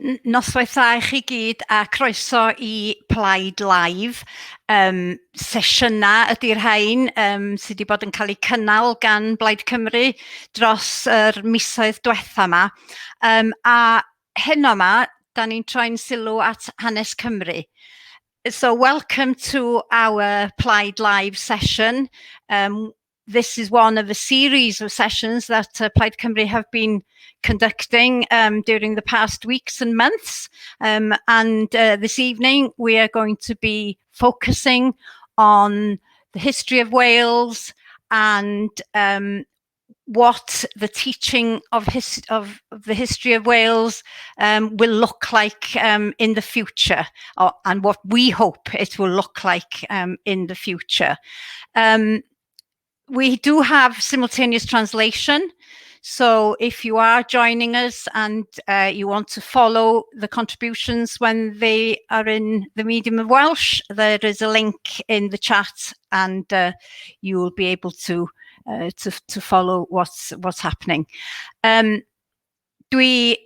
Noswaith dda i chi gyd a croeso i Plaid Live. Sesiynau ydy'r rhain sydd wedi bod yn cael eu cynnal gan Plaid Cymru dros yr misoedd diwetha yma. A heno yma, da ni'n troi'n sylw at Hanes Cymru. So welcome to our Plaid Live session. This is one of a series of sessions that Plaid Cymru have been conducting during the past weeks and months. And this evening we are going to be focusing on the history of Wales and what the teaching of the history of Wales will look like in the future, and what we hope it will look like in the future. We do have simultaneous translation, so if you are joining us and you want to follow the contributions when they are in the medium of Welsh, there is a link in the chat and you will be able to follow what's happening. Dwi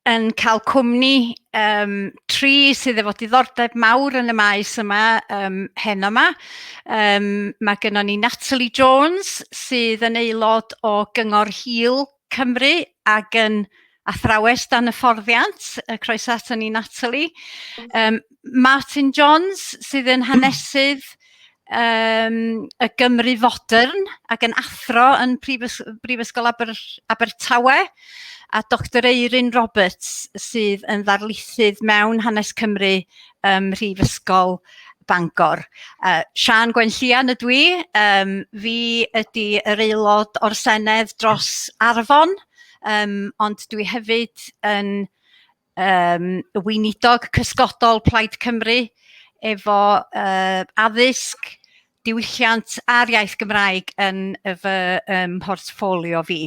yn cael cwmni tri sydd efo diddordeb mawr yn y maes yma heno yma. Mae gennym ni Natalie Jones sydd yn aelod o Gyngor Hil Cymru ac yn athrawes dan y fforddiant. Croeso ato ni, Natalie. Martin Jones sydd yn hanesydd y Gymru fodern ac yn athro yn Brifysgol Abertawe, a Dr Euryn Roberts sydd yn ddarlithydd mewn Hanes Cymru Mhrifysgol Bangor. Siân Gwenllian ydw i, fi ydy yr aelod o'r Senedd dros Arfon, ond dwi hefyd yn weinidog cysgodol Plaid Cymru efo addysg, diwylliant a'r iaith Gymraeg yn fy mhortffolio fi.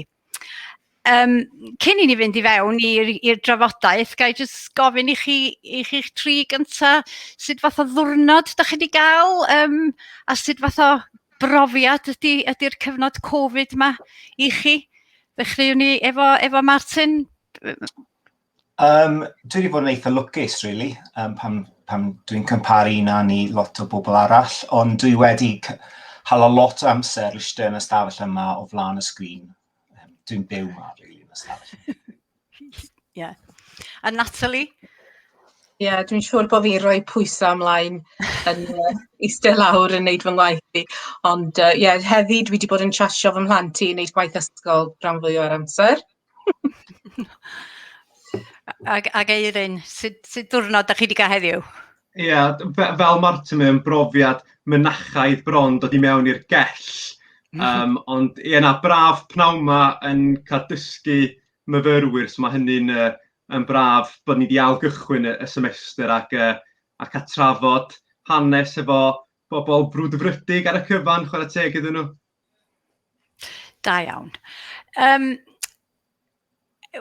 Cyn i ni fynd i fewn i'r drafodaeth, ga i jyst gofyn i chi'ch tri gynta sut fath o ddiwrnod da chi wedi gael a sut fath o brofiad ydy'r cyfnod Covid yma i chi? Ddechreuwn ni efo Martin. Dwi wedi bod yn eitha lwcus, really, pam dwi'n cymparu na ni lot o bobl arall, ond dwi wedi hala lot o amser eistedd yn y stafell yma o flaen y sgrin. Dwi'n byw yma, really, yn y stafell. Yeah. A Natalie? Yeah, dwi'n siŵr bod fi'n rhoi pwysau ymlaen yn eistedd lawr yn neud fy ngwaith fi. Ond heddi dwi wedi bod yn trasio fy mhlant i wneud gwaith ysgol rhan fwyaf o'r amser. Ag Euryn, sut diwrnod da chi wedi cael heddiw? Ie, fel Martin mewn brofiad mynachaidd bron dod i mewn i'r gell. Ond na braf pnawn yma yn cael dysgu myfyrwyr, so mae hynny'n braf bod ni wedi ailgychwyn y semestr ac a trafod hanes efo bobl brwdfrydig ar y cyfan, chwarae teg iddyn nhw. Da iawn.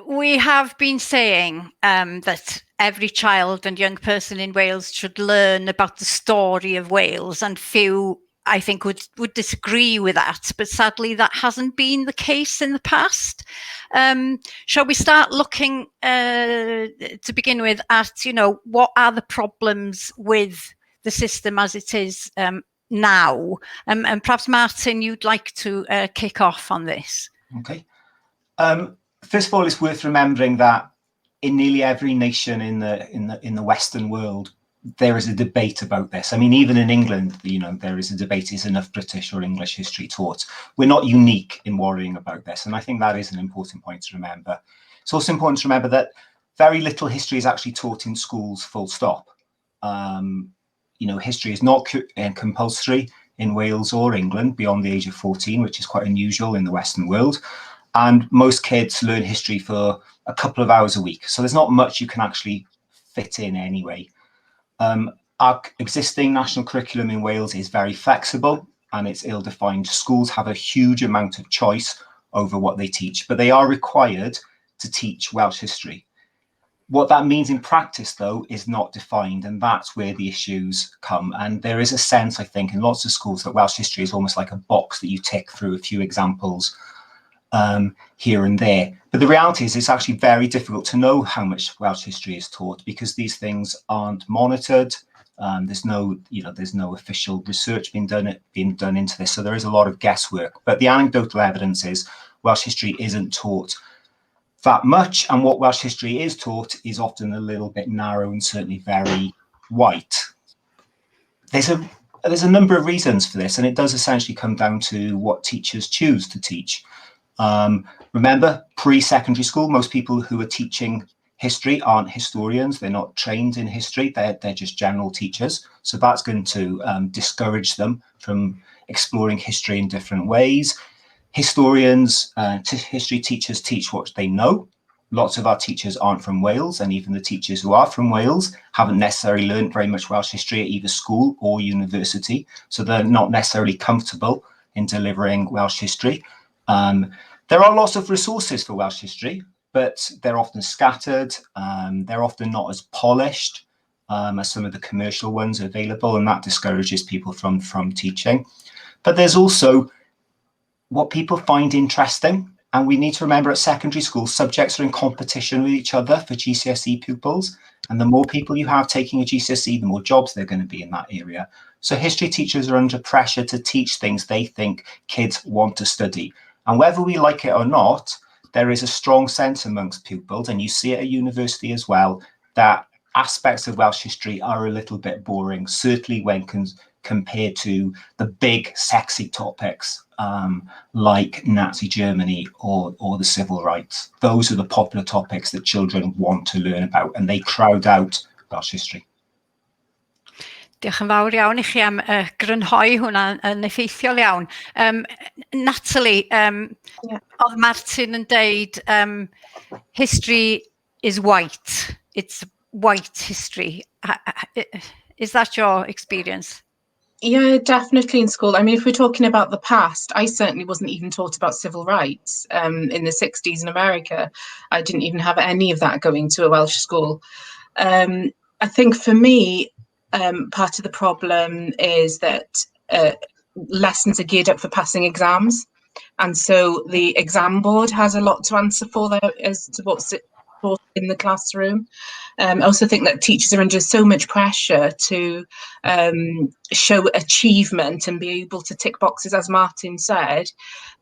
We have been saying that every child and young person in Wales should learn about the story of Wales, and few, I think, would disagree with that, but sadly that hasn't been the case in the past. Shall we start looking to begin with at, what are the problems with the system as it is now? And perhaps Martin, you'd like to kick off on this. Okay. First of all, it's worth remembering that in nearly every nation in the Western world, there is a debate about this. I mean, even in England, there is a debate, is enough British or English history taught? We're not unique in worrying about this, and I think that is an important point to remember. It's also important to remember that very little history is actually taught in schools, full stop. History is not compulsory in Wales or England beyond the age of 14, which is quite unusual in the Western world. And most kids learn history for a couple of hours a week. So there's not much you can actually fit in anyway. Our existing national curriculum in Wales is very flexible and it's ill-defined. Schools have a huge amount of choice over what they teach, but they are required to teach Welsh history. What that means in practice, though, is not defined, and that's where the issues come. And there is a sense, I think, in lots of schools that Welsh history is almost like a box that you tick through a few examples here and there. But the reality is it's actually very difficult to know how much Welsh history is taught because these things aren't monitored. There's no official research being done into this, so there is a lot of guesswork. But the anecdotal evidence is Welsh history isn't taught that much, and what Welsh history is taught is often a little bit narrow and certainly very white. There's a number of reasons for this, and it does essentially come down to what teachers choose to teach. Remember, pre-secondary school, most people who are teaching history aren't historians. They're not trained in history. They're just general teachers. So that's going to discourage them from exploring history in different ways. Historians, history teachers teach what they know. Lots of our teachers aren't from Wales, and even the teachers who are from Wales haven't necessarily learned very much Welsh history at either school or university. So they're not necessarily comfortable in delivering Welsh history. There are lots of resources for Welsh history, but they're often scattered. They're often not as polished as some of the commercial ones available, and that discourages people from teaching. But there's also what people find interesting, and we need to remember at secondary school, subjects are in competition with each other for GCSE pupils, and the more people you have taking a GCSE, the more jobs they're going to be in that area. So history teachers are under pressure to teach things they think kids want to study. And whether we like it or not, there is a strong sense amongst pupils, and you see it at university as well, that aspects of Welsh history are a little bit boring, certainly when compared to the big, sexy topics like Nazi Germany or the civil rights. Those are the popular topics that children want to learn about, and they crowd out Welsh history. Diolch yn fawr iawn I chi am grynhoi hwnna yn effeithiol iawn. Natalie, oedd Martin yn deud, history is white. It's white history. Is that your experience? Yeah, definitely in school. I mean, if we're talking about the past, I certainly wasn't even taught about civil rights in the 60s in America. I didn't even have any of that going to a Welsh school. I think for me, part of the problem is that lessons are geared up for passing exams. And so the exam board has a lot to answer for there as to what's taught in the classroom. I also think that teachers are under so much pressure to show achievement and be able to tick boxes, as Martin said,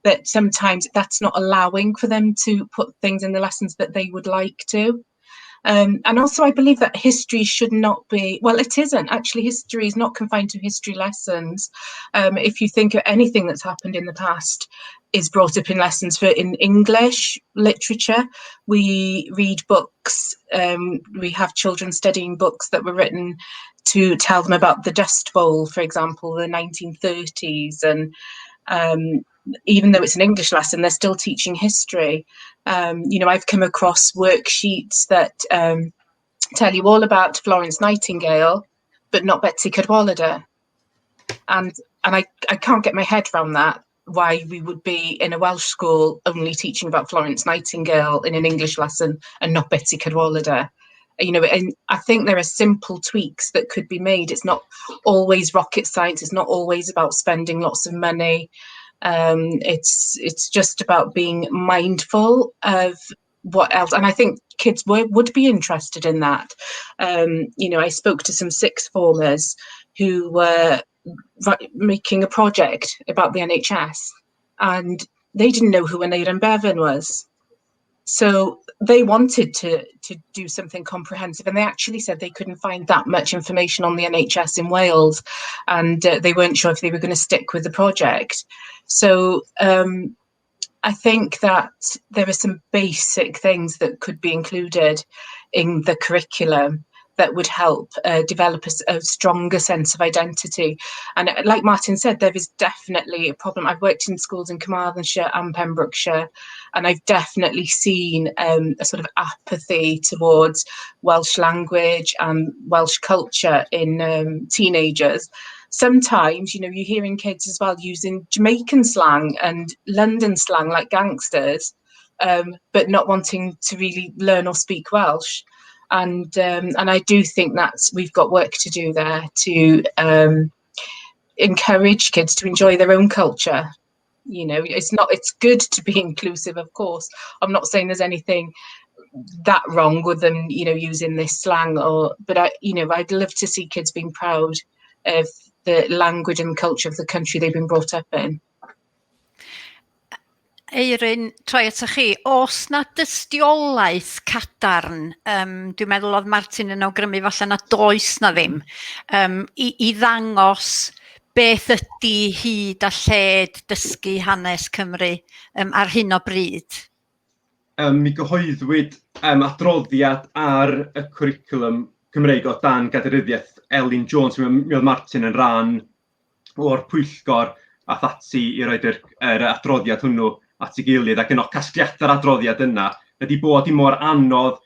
that sometimes that's not allowing for them to put things in the lessons that they would like to. And also I believe that history should not be, well, it isn't. Actually, history is not confined to history lessons. If you think of anything that's happened in the past is brought up in lessons in English literature. We read books, we have children studying books that were written to tell them about the Dust Bowl, for example, the 1930s, and even though it's an English lesson, they're still teaching history. You know, I've come across worksheets that tell you all about Florence Nightingale, but not Betsy Cadwallader. And I can't get my head around that, why we would be in a Welsh school only teaching about Florence Nightingale in an English lesson and not Betsy Cadwallader. You know, and I think there are simple tweaks that could be made. It's not always rocket science. It's not always about spending lots of money. It's just about being mindful of what else, and I think kids would be interested in that. You know, I spoke to some sixth formers who were making a project about the NHS, and they didn't know who Aneurin Bevan was. So they wanted to do something comprehensive, and they actually said they couldn't find that much information on the NHS in Wales, and they weren't sure if they were going to stick with the project. So I think that there are some basic things that could be included in the curriculum that would help develop a stronger sense of identity. And like Martin said, there is definitely a problem. I've worked in schools in Carmarthenshire and Pembrokeshire, and I've definitely seen a sort of apathy towards Welsh language and Welsh culture in teenagers. Sometimes, you know, you're hearing kids as well using Jamaican slang and London slang like gangsters, but not wanting to really learn or speak Welsh. And I do think that we've got work to do there to encourage kids to enjoy their own culture you know, it's good to be inclusive, of course. I'm not saying there's anything that wrong with them, you know, using this slang, but I'd love to see kids being proud of the language and culture of the country they've been brought up in. Euryn, troi ata chi, os na dystiolaeth cadarn, dwi'n meddwl oedd Martin yn awgrymu falle na does na ddim, i ddangos beth ydy hyd a lled dysgu hanes Cymru ar hyn o bryd? Mi gyhoeddwyd adroddiad ar y cwricwlwm Cymreig o dan gadaryddiaeth Elin Jones. Mi oedd Martin yn rhan o'r pwyllgor a ati i roed yr adroddiad hwnnw at ei gilydd, ac yno casgliadau'r adroddiad yna ydy bod i mor anodd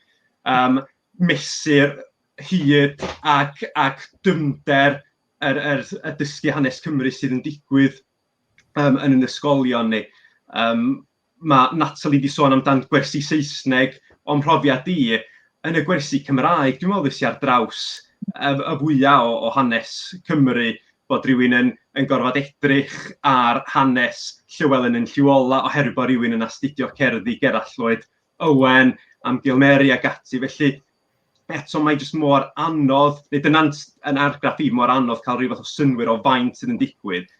mesur hyd ac dyfnder y dysgu hanes Cymru sydd yn digwydd yn yn ysgolion ni. Mae Natalie wedi sôn amdan gwersi Saesneg, o'n mhrofiad i, yn y gwersi Cymraeg, dwi'n meddwl ddys i ar draws y fwyaf o hanes Cymru, bod rhywun yn gorfod edrych ar hanes Llywelyn yn Llywiola oherwydd bod rhywun yn astudio cerddi Gerallt Lloyd Owen, am Gilmeri ag ati. Felly, eto mae jyst mor anodd, neu dyna'n argraff i, mor anodd cael rhyw fath o synwyr o faint sydd yn digwydd,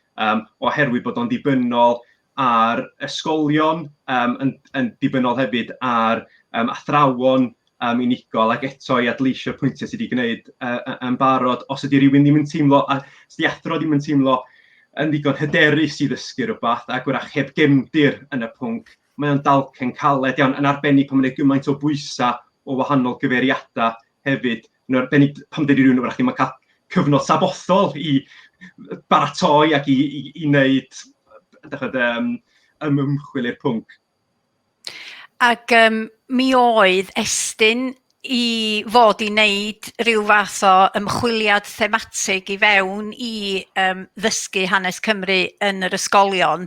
oherwydd bod o'n dibynnol ar ysgolion, yn dibynnol hefyd ar athrawon unigol, ac eto i adleisio'r pwyntiau sydd wedi gwneud yn barod. Os ydy rhywun ddim yn teimlo, os ydy athro ddim yn teimlo yn ddigon hyderus i ddysgu rhywbeth, ac wrach heb gefndir yn y pwnc, mae o'n dalcen caled iawn, yn arbennig pan mae'n gymaint o bwysau o wahanol gyfeiriadau hefyd. Yn arbennig pan dydy rhywun wrach ddim yn cael cyfnod sabothol i baratoi ac i wneud ymchwil i'r pwnc. Ac mi oedd estyn i fod i wneud rhyw fath o ymchwiliad thematig i fewn i ddysgu hanes Cymru yn yr ysgolion,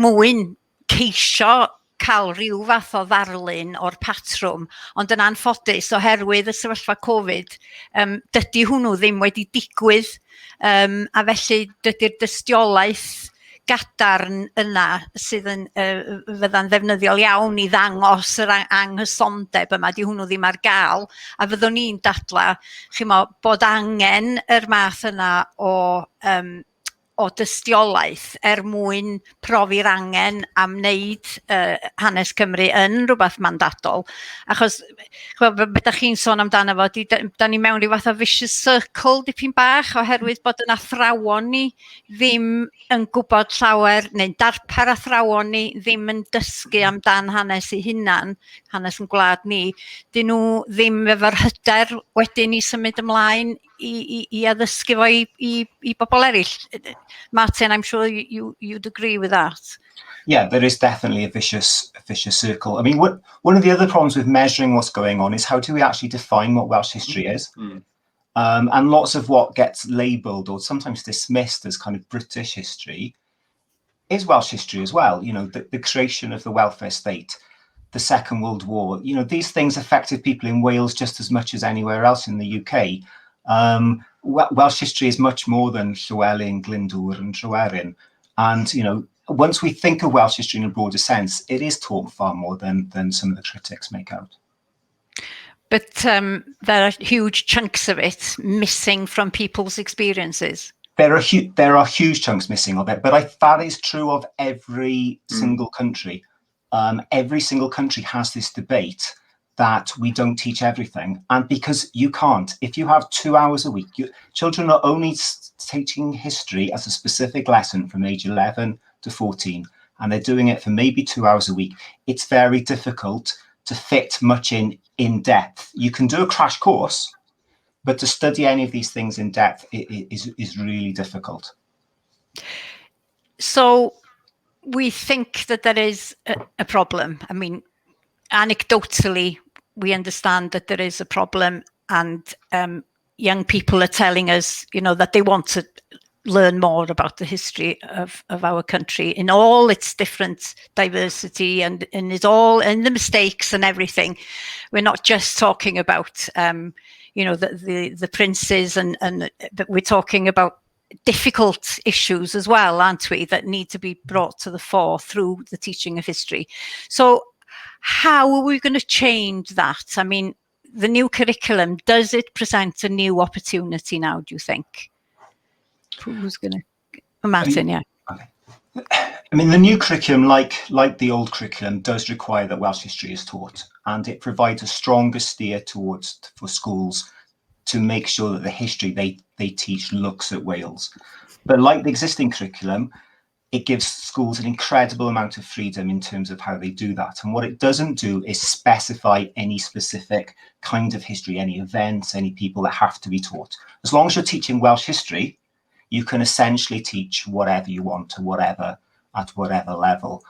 mwyn ceisio cael rhyw fath o ddarlun o'r patrwm, ond yn anffodus oherwydd y sefyllfa Covid, dydy hwnnw ddim wedi digwydd, a felly dydy'r dystiolaeth gadarn yna sydd yn fydda'n ddefnyddiol iawn i ddangos yr anghysondeb yma, di hwnnw ddim ar gael, a fyddwn ni'n dadla bod angen yr math yna o dystiolaeth mwyn profi'r angen am wneud hanes Cymru yn rhywbeth mandadol. Achos, beth ydych chi'n sôn amdano fo, da ni mewn rhyw fath o vicious circle dipyn bach, oherwydd bod yn athrawon ni ddim yn gwybod llawer, neu'n darpar athrawon ni ddim yn dysgu amdan hanes eu hunan, hanes yn gwlad ni. Dyn nhw ddim efo'r hyder wedyn i symud ymlaen i addysgu fo i bobl eraill. Martin, I'm sure you'd agree with that. Yeah, there is definitely a vicious circle. I mean, one of the other problems with measuring what's going on is how do we actually define what Welsh history is? And lots of what gets labelled or sometimes dismissed as kind of British history is Welsh history as well. You know, the creation of the welfare state, the Second World War, you know, these things affected people in Wales just as much as anywhere else in the UK. Welsh history is much more than Llywelyn, Glyndŵr and Tryweryn. And, you know, once we think of Welsh history in a broader sense, it is taught far more than some of the critics make out. But there are huge chunks of it missing from people's experiences. There are huge chunks missing of it, but that is true of every single country. Every single country has this debate that we don't teach everything, and because you can't. If you have 2 hours a week, children are only teaching history as a specific lesson from age 11 to 14, and they're doing it for maybe 2 hours a week. It's very difficult to fit much in depth. You can do a crash course, but to study any of these things in depth is really difficult. So we think that there is a problem. I mean, anecdotally, we understand that there is a problem, and young people are telling us, you know, that they want to learn more about the history of our country in all its different diversity and in the mistakes and everything. We're not just talking about, you know, the princes, but we're talking about difficult issues as well, aren't we, that need to be brought to the fore through the teaching of history. So how are we going to change that? I mean, the new curriculum, does it present a new opportunity now, do you think? Who's going to? Martin, yeah. Okay. I mean, the new curriculum, like the old curriculum, does require that Welsh history is taught, and it provides a stronger steer for schools to make sure that the history they teach looks at Wales. But like the existing curriculum, it gives schools an incredible amount of freedom in terms of how they do that. And what it doesn't do is specify any specific kind of history, any events, any people that have to be taught. As long as you're teaching Welsh history, you can essentially teach whatever you want at whatever level.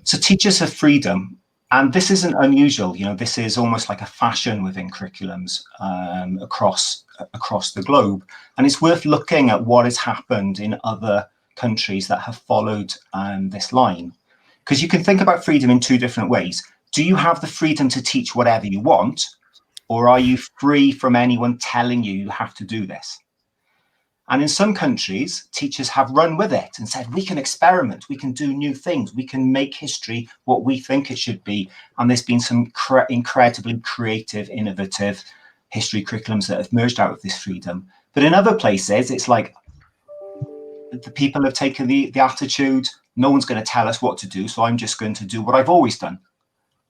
So teachers have freedom, and this isn't unusual. You know, this is almost like a fashion within curriculums across the globe. And it's worth looking at what has happened in other countries that have followed this line, because you can think about freedom in two different ways. Do you have the freedom to teach whatever you want, or are you free from anyone telling you have to do this? And in some countries, teachers have run with it and said, we can experiment, we can do new things, we can make history what we think it should be. And there's been some incredibly creative, innovative history curriculums that have emerged out of this freedom. But in other places, it's like the people have taken the attitude, no one's going to tell us what to do, so I'm just going to do what I've always done.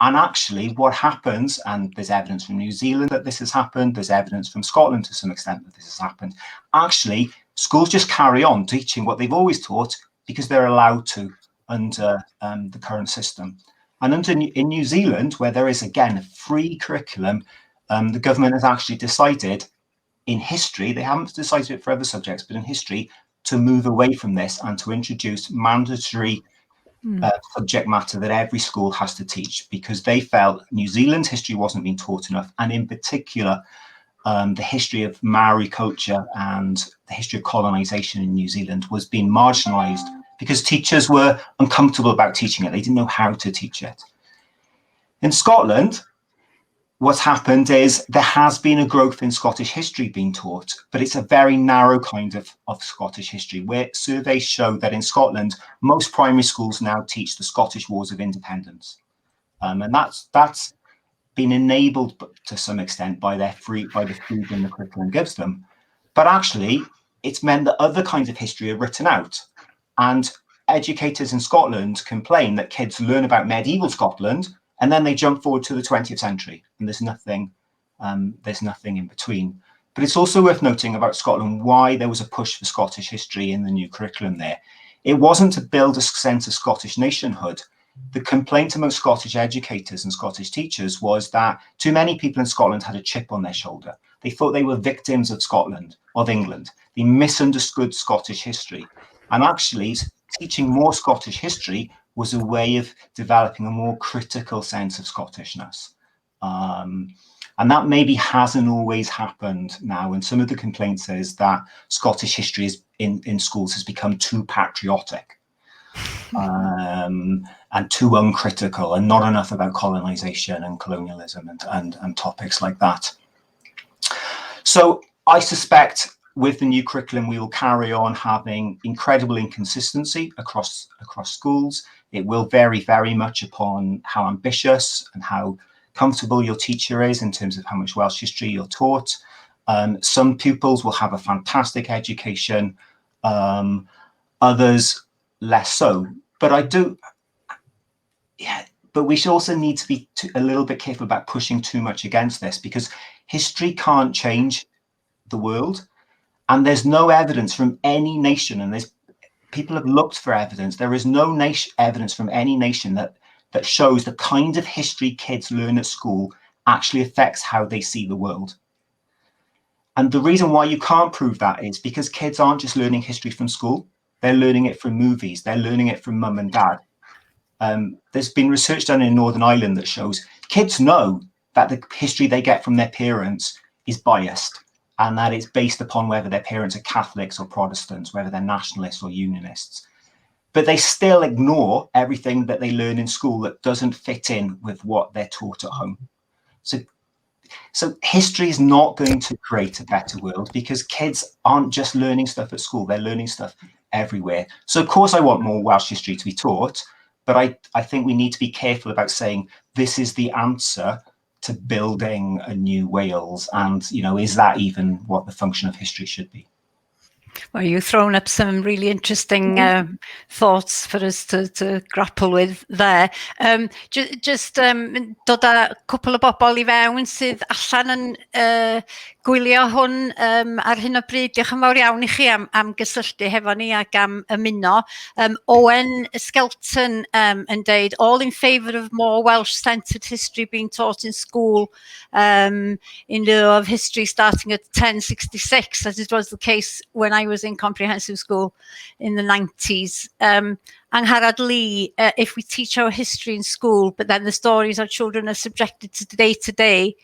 And actually what happens, and there's evidence from New Zealand that this has happened, there's evidence from Scotland to some extent that this has happened, actually schools just carry on teaching what they've always taught because they're allowed to under the current system. And in New Zealand, where there is again a free curriculum, the government has actually decided in history, they haven't decided it for other subjects, but in history, to move away from this and to introduce mandatory subject matter that every school has to teach, because they felt New Zealand's history wasn't being taught enough, and in particular the history of Maori culture and the history of colonization in New Zealand was being marginalized because teachers were uncomfortable about teaching it. They didn't know how to teach it. In Scotland, what's happened is there has been a growth in Scottish history being taught, but it's a very narrow kind of Scottish history, where surveys show that in Scotland, most primary schools now teach the Scottish Wars of Independence. And that's been enabled to some extent by the freedom the curriculum gives them. But actually, it's meant that other kinds of history are written out. And educators in Scotland complain that kids learn about medieval Scotland and then they jump forward to the 20th century, and there's nothing in between. But it's also worth noting about Scotland why there was a push for Scottish history in the new curriculum there. It wasn't to build a sense of Scottish nationhood. The complaint among Scottish educators and Scottish teachers was that too many people in Scotland had a chip on their shoulder. They thought they were victims of Scotland, of England. They misunderstood Scottish history. And actually, teaching more Scottish history was a way of developing a more critical sense of Scottishness. And that maybe hasn't always happened now. And some of the complaints is that Scottish history in schools has become too patriotic and too uncritical, and not enough about colonization and colonialism and topics like that. So I suspect with the new curriculum, we will carry on having incredible inconsistency across schools. It will vary very much upon how ambitious and how comfortable your teacher is in terms of how much Welsh history you're taught. Some pupils will have a fantastic education, others less so. But but we should also need to be a little bit careful about pushing too much against this, because history can't change the world. And there's no evidence from any nation, and people have looked for evidence. There is no evidence from any nation that shows the kind of history kids learn at school actually affects how they see the world. And the reason why you can't prove that is because kids aren't just learning history from school. They're learning it from movies. They're learning it from mum and dad. There's been research done in Northern Ireland that shows kids know that the history they get from their parents is biased, and that it's based upon whether their parents are Catholics or Protestants, whether they're nationalists or unionists. But they still ignore everything that they learn in school that doesn't fit in with what they're taught at home. So So history is not going to create a better world because kids aren't just learning stuff at school, they're learning stuff everywhere. So of course I want more Welsh history to be taught, but I think we need to be careful about saying this is the answer to building a new Wales, and is that even what the function of history should be? Well, you've thrown up some really interesting thoughts for us to grapple with there. Just dod â cwpl o bobl I fewn sydd allan yn gwylio hwn ar hyn o bryd. Diolch yn fawr iawn I chi am gysylltu hefo ni ac am ymuno. Owen Skelton yn deud, all in favour of more Welsh-centred history being taught in school in lieu of history starting at 1066, as it was the case when I was in comprehensive school in the 90s. Angharad Lee, if we teach our history in school, but then the stories our children are subjected to day,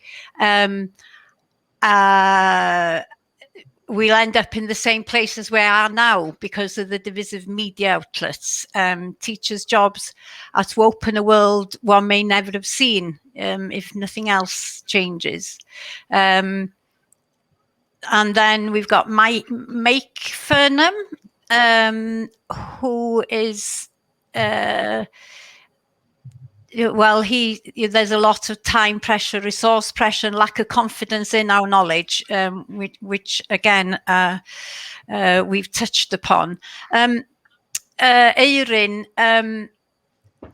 we'll end up in the same place as we are now because of the divisive media outlets. Teachers' jobs are to open a world one may never have seen if nothing else changes. And then we've got Mike Furnham, who is, well, there's a lot of time pressure, resource pressure, and lack of confidence in our knowledge, which again, we've touched upon. Euryn,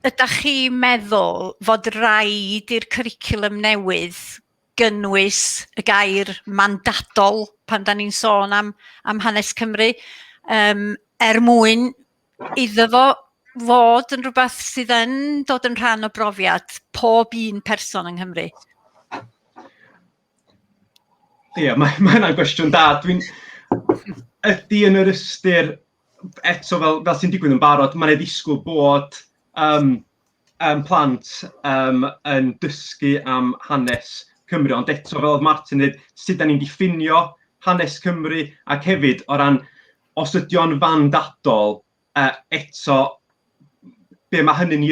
ydych chi meddwl fod raid i'r cwricwlwm newydd gynnwys y gair mandadol pan da ni'n sôn am hanes Cymru, mwyn iddo fo fod yn rhywbeth sydd yn dod yn rhan o brofiad pob un person yng Nghymru? Ie, mae hynna'n gwestiwn da. Ydy yn yr ystyr, eto fel sy'n digwydd yn barod, mae'n ddisgwyl bod plant yn dysgu am hanes Cymru, ond eto fel oedd Martin dweud, sut da ni'n diffinio hanes Cymru, ac hefyd o ran os ydy o'n fandadol, eto be mae hynny'n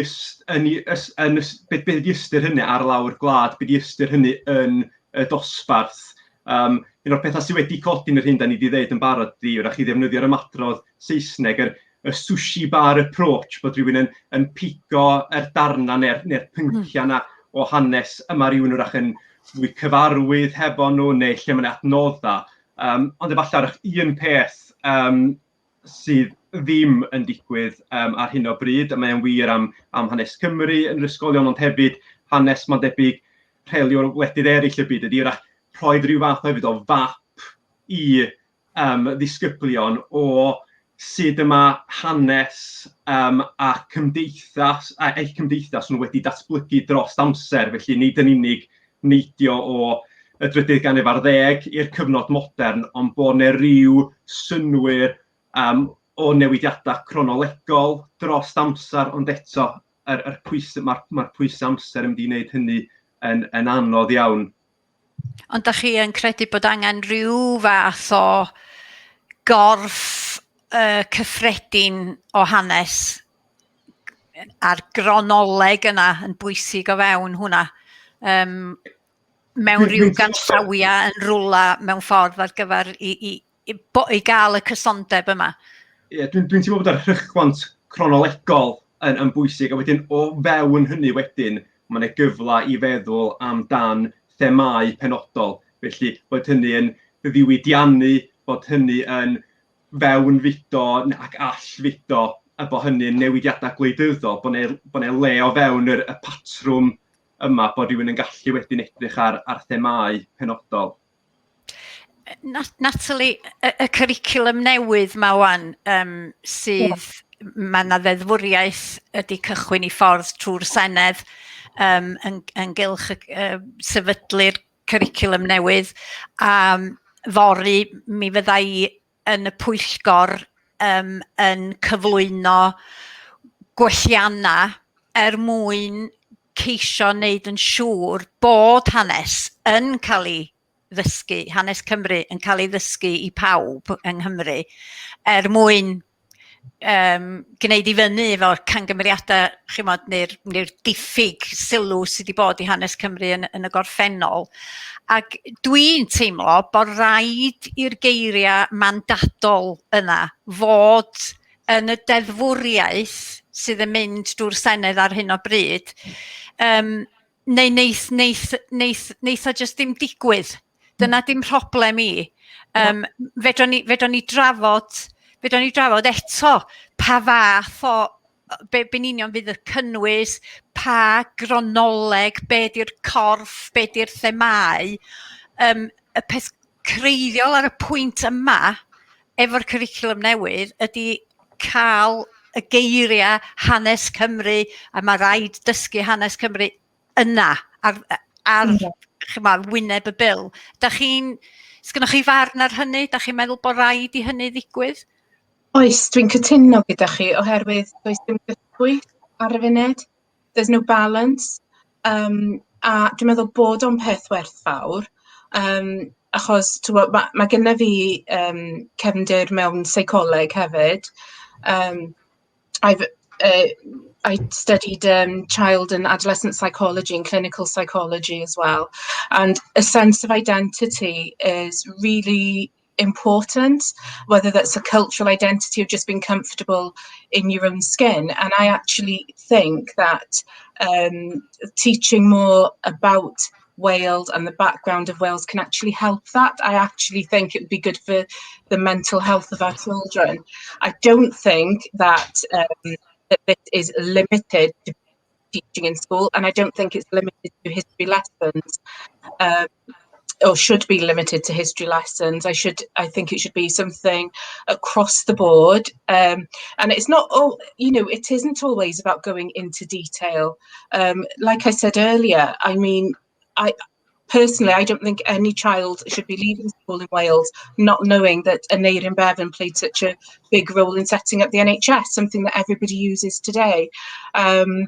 beth ystyr hynny ar lawr gwlad, beth ystyr hynny yn y dosbarth. Un o'r pethau sydd wedi codi yn yr hyn da ni wedi dweud yn barod, wrach chi ddefnyddio'r ymadrodd Saesneg, y sushi bar approach, bod rhywun yn pigo yr darna neu'r pynciau yna o hanes yma rhywun wrach yn fwy cyfarwydd hefo nhw, neu lle mae'n adnoddau. Ond efallai un peth sydd ddim yn digwydd ar hyn o bryd, mae'n wir am hanes Cymru yn yr ysgolion, ond hefyd hanes mae'n debyg rheli o'r wledydd eraill y byd, ydy rhoidd rhyw fath hefyd o fap I ddisgyblion o sut yma hanes a cymdeithas, eich cymdeithas nhw wedi datblygu dros amser, felly nid yn unig neidio o y 10th ganrif ar 10 i'r cyfnod modern, ond bod yna ryw synwyr o newidiadau chronolegol dros amser, ond eto mae'r pwys amser yn mynd I wneud hynny yn anodd iawn. Ond da chi yn credu bod angen rhyw fath o gorff cyffredin o hanes a'r gronoleg yna yn bwysig o fewn hwnna, mewn rhyw ganllawia yn rwla mewn ffordd ar gyfer I gael y cysondeb yma. Ie, dwi'n teimlo bod yr rhychwant chronolegol yn bwysig, a wedyn o fewn hynny wedyn, mae'n gyfle I feddwl amdan themau penodol. Felly, bod hynny yn ddiwydiannu, bod hynny yn fewn fudo ac all fudo, a bod hynny'n newidiadau gwleidyddol, bod yna le o fewn y patrwm yma, bod rhywun yn gallu wedyn edrych ar themau penodol. Natalie, y cwricwlwm newydd ma wan, sydd mae yna ddeddfwriaeth ydi cychwyn I ffordd trwy'r Senedd yn gylch sefydlu'r cwricwlwm newydd, a fori mi fydda I yn y pwyllgor yn cyflwyno gwelliannau mwyn ceisio wneud yn siŵr bod hanes yn cael ei ddysgu, hanes Cymru yn cael ei ddysgu I pawb yng Nghymru, mwyn gwneud i fyny efo'r camgymeriadau, chymod, neu'r diffyg sylw sydd wedi bod i hanes Cymru yn y gorffennol. Ac dwi'n teimlo bod rhaid i'r geiriau mandadol yna fod yn y deddfwriaeth sydd yn mynd drwy'r Senedd ar hyn o bryd, neu neith o jyst ddim digwydd. Dyna dim problem i. Fedron ni drafod eto pa fath o, be'n union fydd y cynnwys, pa gronoleg, be di'r corff, be di'r themau. Y peth creiddiol ar y pwynt yma efo'r cwricwlwm newydd ydy cael y geiriau hanes Cymru, a mae rhaid dysgu hanes Cymru yna ar wyneb y bil. Sgynnoch chi farn ar hynny? Da chi'n meddwl bod rhaid i hynny ddigwydd? Oes, dwi'n cytuno gyda chi oherwydd does dim gyffwys ar y funud. There's no balance. A dwi'n meddwl bod o'n peth werthfawr. Achos mae genna fi cefndir mewn seicoleg hefyd. I studied child and adolescent psychology and clinical psychology as well. And a sense of identity is really important, whether that's a cultural identity of just being comfortable in your own skin. And I actually think that teaching more about Wales and the background of Wales can actually help that. I actually think it would be good for the mental health of our children. I don't think that that this is limited to teaching in school, and I don't think it's limited to history lessons, or should be limited to history lessons. I think it should be something across the board, and it's not all, it isn't always about going into detail. Like I said earlier, I mean, Personally, I don't think any child should be leaving school in Wales not knowing that Euryn Bevan played such a big role in setting up the NHS, something that everybody uses today. And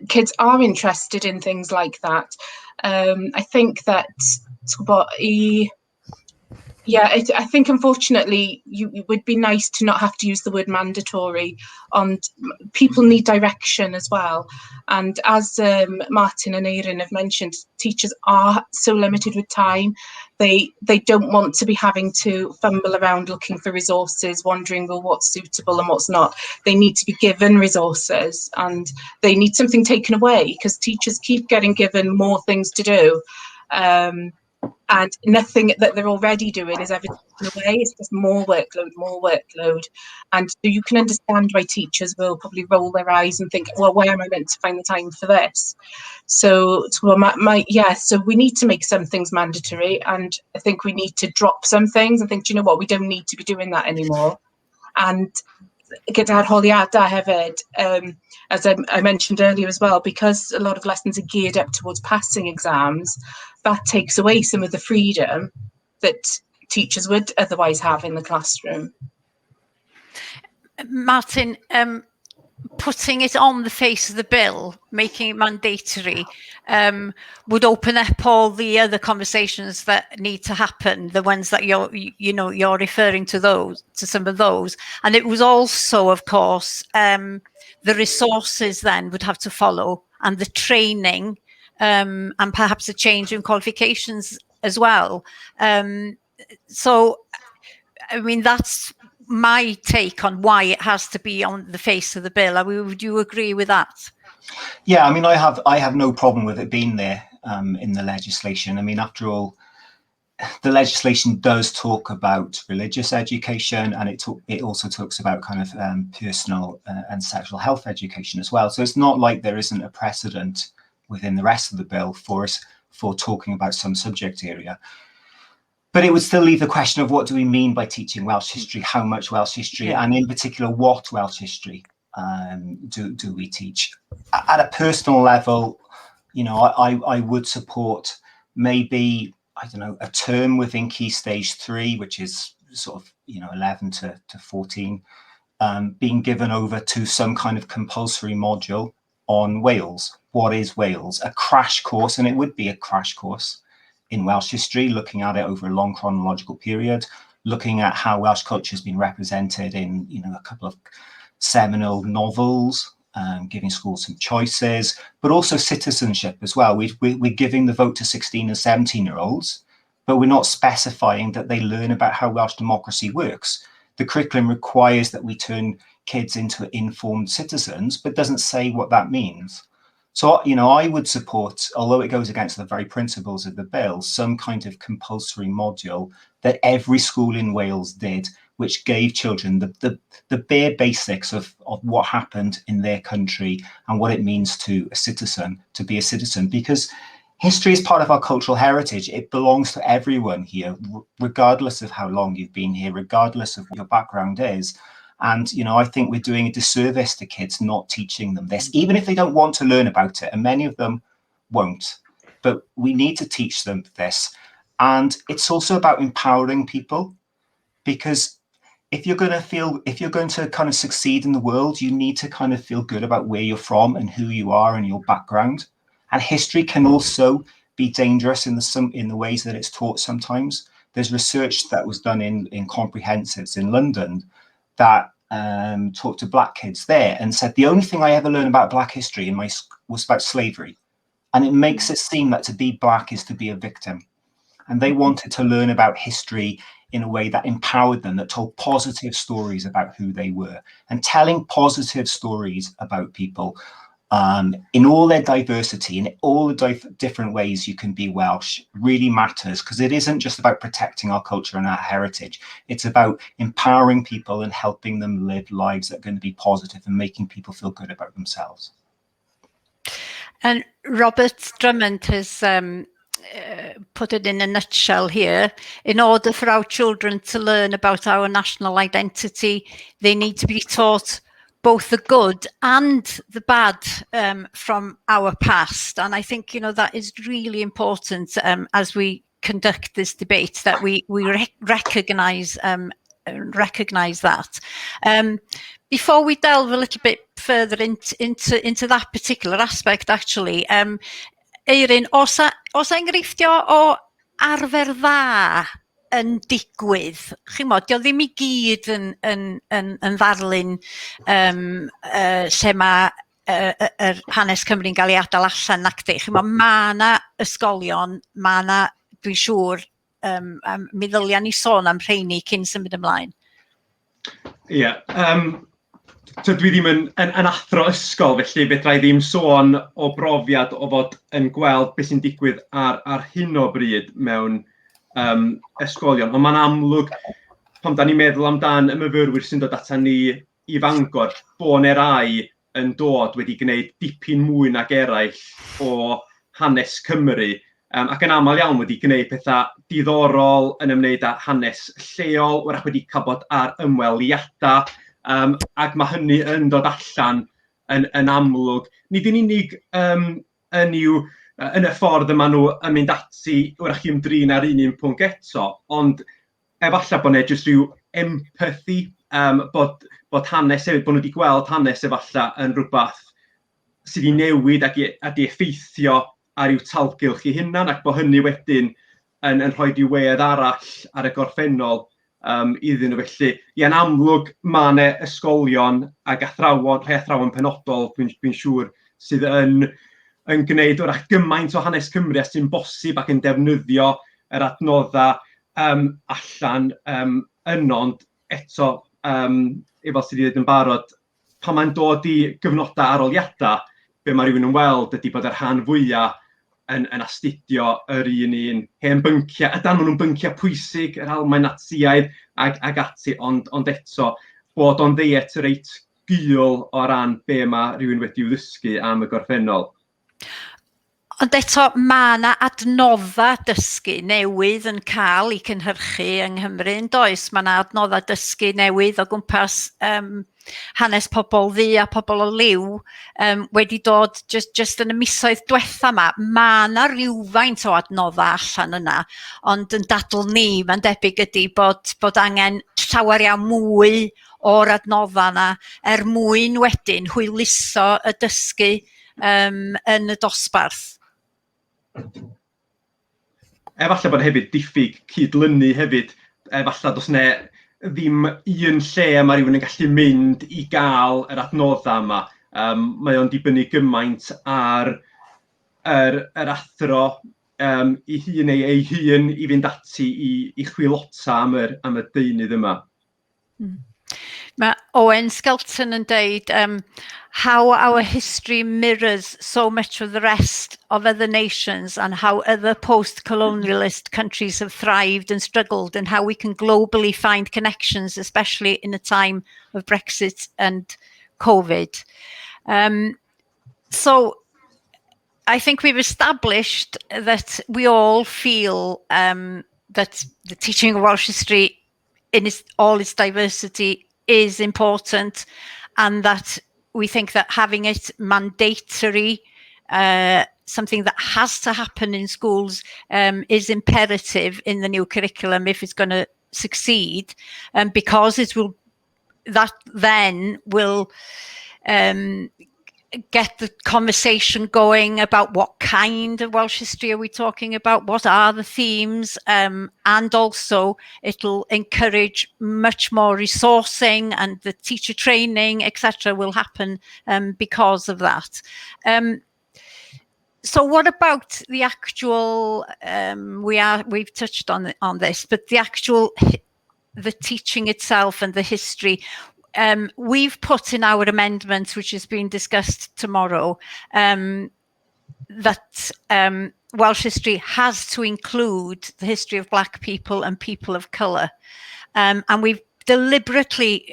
kids are interested in things like that. I think that, I think unfortunately it would be nice to not have to use the word mandatory. And people need direction as well. And as Martin and Euryn have mentioned, teachers are so limited with time. They don't want to be having to fumble around looking for resources, wondering, well, what's suitable and what's not. They need to be given resources, and they need something taken away, because teachers keep getting given more things to do. And nothing that they're already doing is ever taken away. It's just more workload. And so you can understand why teachers will probably roll their eyes and think, well, where am I meant to find the time for this? So we need to make some things mandatory, and I think we need to drop some things and think, do you know what, we don't need to be doing that anymore. And gyda'r holiadau hefyd, as I mentioned earlier as well, because a lot of lessons are geared up towards passing exams, that takes away some of the freedom that teachers would otherwise have in the classroom. Martin, putting it on the face of the bill, making it mandatory, would open up all the other conversations that need to happen, the ones that you're referring to some of those. And it was also, of course, the resources then would have to follow, and the training, and perhaps a change in qualifications as well. So, I mean, that's my take on why it has to be on the face of the bill. Would you agree with that? Yeah, I mean, I have no problem with it being there in the legislation. I mean, after all, the legislation does talk about religious education, and it also talks about kind of personal and sexual health education as well. So it's not like there isn't a precedent within the rest of the bill for talking about some subject area. But it would still leave the question of, what do we mean by teaching Welsh history? How much Welsh history, and in particular, what Welsh history do we teach? At a personal level, I would support maybe, I don't know, a term within Key Stage 3, which is sort of 11 to 14, being given over to some kind of compulsory module on Wales. What is Wales? A crash course, and it would be a crash course in Welsh history, looking at it over a long chronological period, looking at how Welsh culture has been represented in, a couple of seminal novels, giving schools some choices, but also citizenship as well. We're giving the vote to 16 and 17-year-olds, but we're not specifying that they learn about how Welsh democracy works. The curriculum requires that we turn kids into informed citizens, but doesn't say what that means. So, I would support, although it goes against the very principles of the bill, some kind of compulsory module that every school in Wales did, which gave children the bare basics of what happened in their country and what it means to be a citizen, because history is part of our cultural heritage. It belongs to everyone here, regardless of how long you've been here, regardless of what your background is. And, I think we're doing a disservice to kids not teaching them this, even if they don't want to learn about it. And many of them won't. But we need to teach them this. And it's also about empowering people, because if you're going to kind of succeed in the world, you need to kind of feel good about where you're from and who you are and your background. And history can also be dangerous in the ways that it's taught sometimes. There's research that was done in comprehensives in London that talked to black kids there and said, the only thing I ever learned about black history was about slavery. And it makes it seem that to be black is to be a victim. And they wanted to learn about history in a way that empowered them, that told positive stories about who they were. And telling positive stories about people in all their diversity, in all the different ways you can be Welsh, really matters, because it isn't just about protecting our culture and our heritage. It's about empowering people and helping them live lives that are going to be positive and making people feel good about themselves. And Robert Drummond has put it in a nutshell here. In order for our children to learn about our national identity, they need to be taught both the good and the bad from our past. And I think, that is really important as we conduct this debate, that we recognise that. Before we delve a little bit further into that particular aspect, actually, Euryn, oes enghreifftiau o arfer dda yn digwydd? Chimod, dio ddim I gyd yn ddarlun lle mae hanes Cymru'n cael ei adael allan nacdi. Chimod, mae yna ysgolion, mae yna, dwi'n siŵr, mi ddylia ni sôn am rheini cyn symud ymlaen. Ie, so dwi ddim yn athro ysgol, felly fedra I ddim sôn o brofiad o fod yn gweld beth sy'n digwydd ar hyn o bryd mewn ysgolion. Ond mae'n amlwg, pan da ni'n meddwl amdan y myfyrwyr sy'n dod ata ni I Fangor, bod neu rai yn dod wedi gwneud dipyn mwy nag eraill o hanes Cymru, ac yn aml iawn wedi gwneud pethau diddorol yn ymwneud â hanes lleol, wrach wedi cael bod ar ymweliadau, ac mae hynny yn dod allan yn amlwg. Nid yn unig yn y ffordd yma nhw yn mynd ati wrach I ymdrin ar un pwnc eto, ond efallai bod yna jyst rhyw empathy, bod hanes hefyd, bod nhw wedi gweld hanes efallai yn rhywbeth sydd wedi newid ac I effeithio ar i'w talgylch I hunan, ac bod hynny wedyn yn rhoi rhyw wedd arall ar y gorffennol iddyn nhw. Felly, Ia'n amlwg mae yna ysgolion ac rhai athrawon penodol, dwi'n siŵr, sydd yn gwneud wrach gymaint o hanes Cymru a sy'n bosib ac yn defnyddio yr adnoddau allan yno, ond eto, efo sydd wedi dweud yn barod, pan mae'n dod I gyfnodau aroliadau, be mae rhywun yn weld ydy bod yr rhan fwyaf yn astudio yr un hen bynciau. Ydan nhw'n bynciau pwysig, yr Almaen Natsiaidd ag ati, ond eto bod o'n ddiet reit gul o ran be mae rhywun wedi'i ddysgu am y gorffennol. Ond eto, mae yna adnoddau dysgu newydd yn cael eu cynhyrchu yng Nghymru yn does. Mae yna adnoddau dysgu newydd o gwmpas hanes pobl ddu a pobl o liw wedi dod just yn y misoedd diwetha yma. Mae yna rywfaint o adnoddau allan yna, ond yn dadl ni, mae'n debyg ydy bod angen llawer iawn mwy o'r adnoddau yna mwyn wedyn hwyluso y dysgu yn y dosbarth. Efallai bod hefyd diffyg cydlynu hefyd efallai dos ne ddim un lle mae rhywun yn gallu mynd i gael yr adnoddau yma. Mae o'n dibynnu gymaint ar yr athro ei hun neu ei hun i fynd ati i chwilota am y deunydd yma. Mae Owen Skelton yn deud, how our history mirrors so much of the rest of other nations and how other post-colonialist countries have thrived and struggled and how we can globally find connections, especially in a time of Brexit and COVID. So I think we've established that we all feel that the teaching of Welsh history in all its diversity is important, and that we think that having it mandatory, something that has to happen in schools, is imperative in the new curriculum if it's going to succeed, because that then will get the conversation going about what kind of Welsh history are we talking about, what are the themes, and also it'll encourage much more resourcing, and the teacher training, etc. will happen because of that. So what about the actual, we've touched on this, but the teaching itself and the history. We've put in our amendment, which is being discussed tomorrow, that Welsh history has to include the history of Black people and people of colour. And we've deliberately,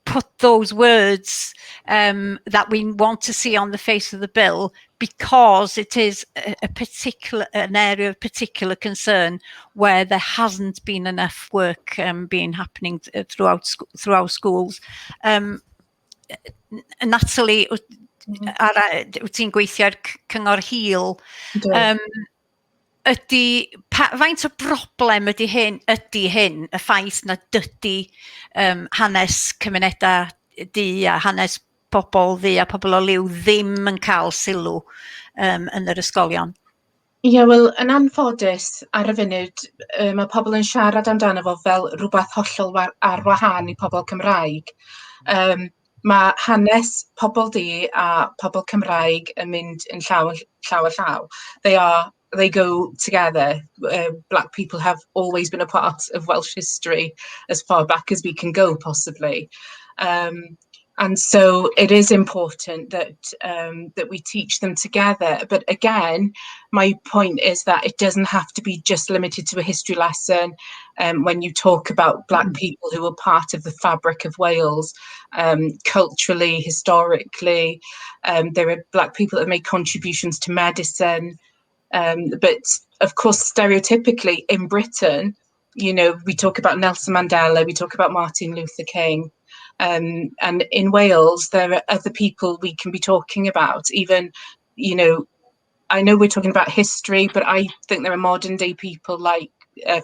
put those words that we want to see on the face of the bill, because it is an area of particular concern where there hasn't been enough work happening throughout schools. Natalie, wyt ti'n gweithio ar Cyngor Hil, faint o broblem ydy hyn, y ffaith na dydy hanes cymunedau du a hanes pobl ddu a pobl o liw ddim yn cael sylw yn yr ysgolion? Ie, wel, yn anffodus ar y funud, mae pobl yn siarad amdano fo fel rhywbeth hollol ar wahân i pobl Cymraeg. Mae hanes pobl du a pobl Cymraeg yn mynd yn llaw. They go together. Black people have always been a part of Welsh history as far back as we can go, possibly. And so it is important that that we teach them together. But again, my point is that it doesn't have to be just limited to a history lesson. When you talk about Black people who are part of the fabric of Wales, culturally, historically, there are Black people that make contributions to medicine. But of course, stereotypically in Britain, we talk about Nelson Mandela, we talk about Martin Luther King. And in Wales, there are other people we can be talking about. Even, I know we're talking about history, but I think there are modern day people like,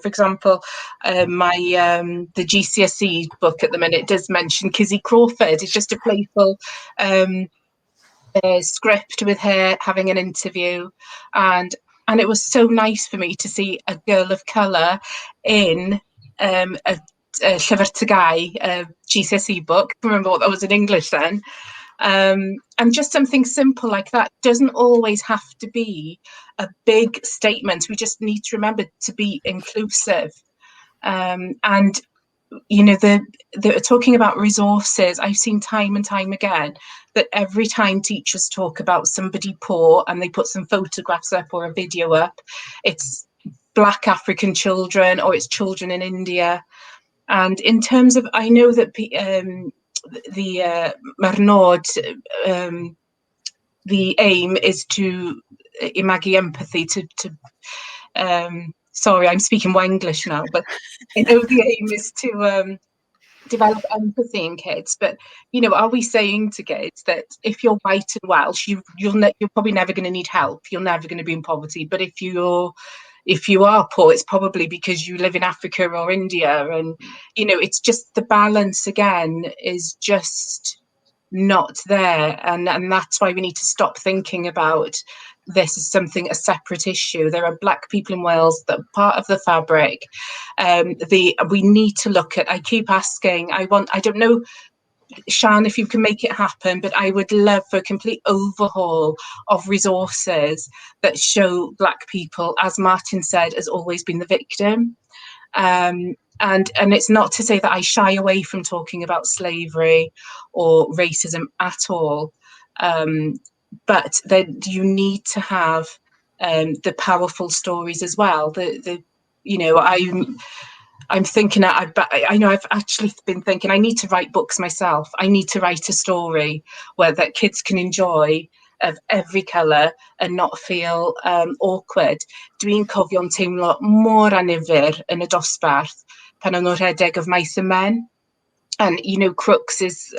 for example, the GCSE book at the minute does mention Kizzy Crawford. It's just a playful script with her having an interview. And it was so nice for me to see a girl of colour in a Llyfr Tygau, GCSE book. I remember what that was in English then. And just something simple like that doesn't always have to be a big statement. We just need to remember to be inclusive. And they're talking about resources. I've seen time and time again that every time teachers talk about somebody poor and they put some photographs up or a video up, it's Black African children or it's children in India. And in terms of, I know that Marnod, the aim is to imagi empathy, sorry, I'm speaking Wenglish now, but I know the aim is to develop empathy in kids. But, are we saying to kids that if you're white and Welsh, you're probably never going to need help, you're never going to be in poverty, but if you are poor, it's probably because you live in Africa or India. And, it's just the balance again is just not there. And that's why we need to stop thinking about this as something, a separate issue. There are black people in Wales that are part of the fabric. We need to look at, I keep asking, I don't know, Siân, if you can make it happen, but I would love for a complete overhaul of resources that show black people, as Martin said, has always been the victim. And it's not to say that I shy away from talking about slavery or racism at all, but then you need to have the powerful stories as well. I'm thinking, I know I've actually been thinking, I need to write books myself. I need to write a story that kids can enjoy, of every colour, and not feel awkward. Dwi'n cofio'n teimlo mor anifyr yn y dosbarth pan o'n nhw'n rhedeg of mice and men. And, you know, Crooks is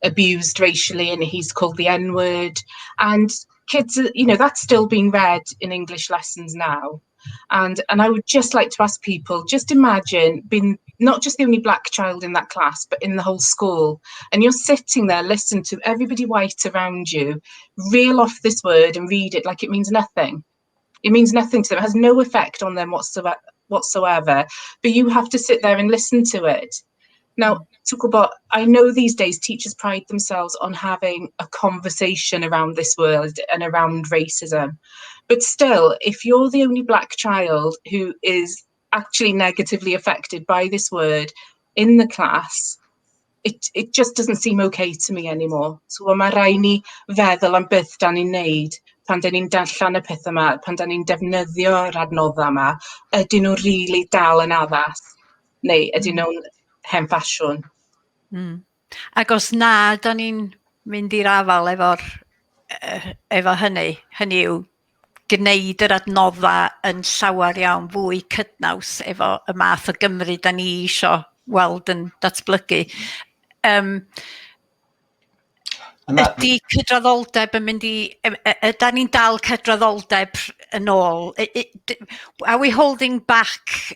abused racially and he's called the N-word. And kids, you know, that's still being read in English lessons now. And I would just like to ask people, just imagine being not just the only black child in that class, but in the whole school. And you're sitting there, listening to everybody white around you, reel off this word and read it like it means nothing. It means nothing to them. It has no effect on them whatsoever. But you have to sit there and listen to it. Now, I know these days teachers pride themselves on having a conversation around this world and around racism. But still, if you're the only black child who is actually negatively affected by this word in the class, it just doesn't seem okay to me anymore. So mae rai ni feddwl am beth da ni'n neud pan da ni'n darllen y peth yma, pan da ni'n defnyddio'r adnoddau yma, ydyn nhw rili dal yn addas, neu ydyn nhw'n hen ffasiwn. Ac os na, da ni'n mynd i'r afal efo hynny yw gwneud yr adnoddau yn llawer iawn fwy cydnaws efo y math o Gymru da ni isio weld yn datblygu. Ydy cydraddoldeb yn mynd da ni'n dal cydraddoldeb yn ôl? Are we holding back,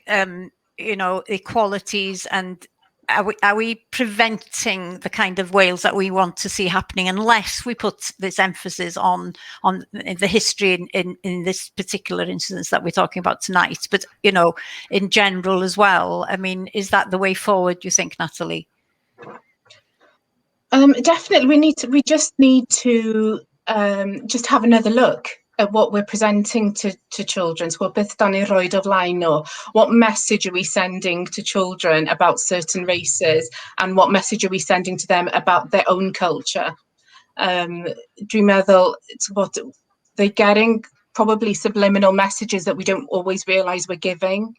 you know, equalities, and are we preventing the kind of Wales that we want to see happening unless we put this emphasis on the history in this particular instance that we're talking about tonight, but, you know, in general as well? I mean, is that the way forward, do you think, Natalie? Definitely, we just need to just have another look at what we're presenting to children. So beth da ni roid o flaen nhw? What message are we sending to children about certain races, and what message are we sending to them about their own culture? Dwi'n meddwl, they're getting probably subliminal messages that we don't always realise we're giving.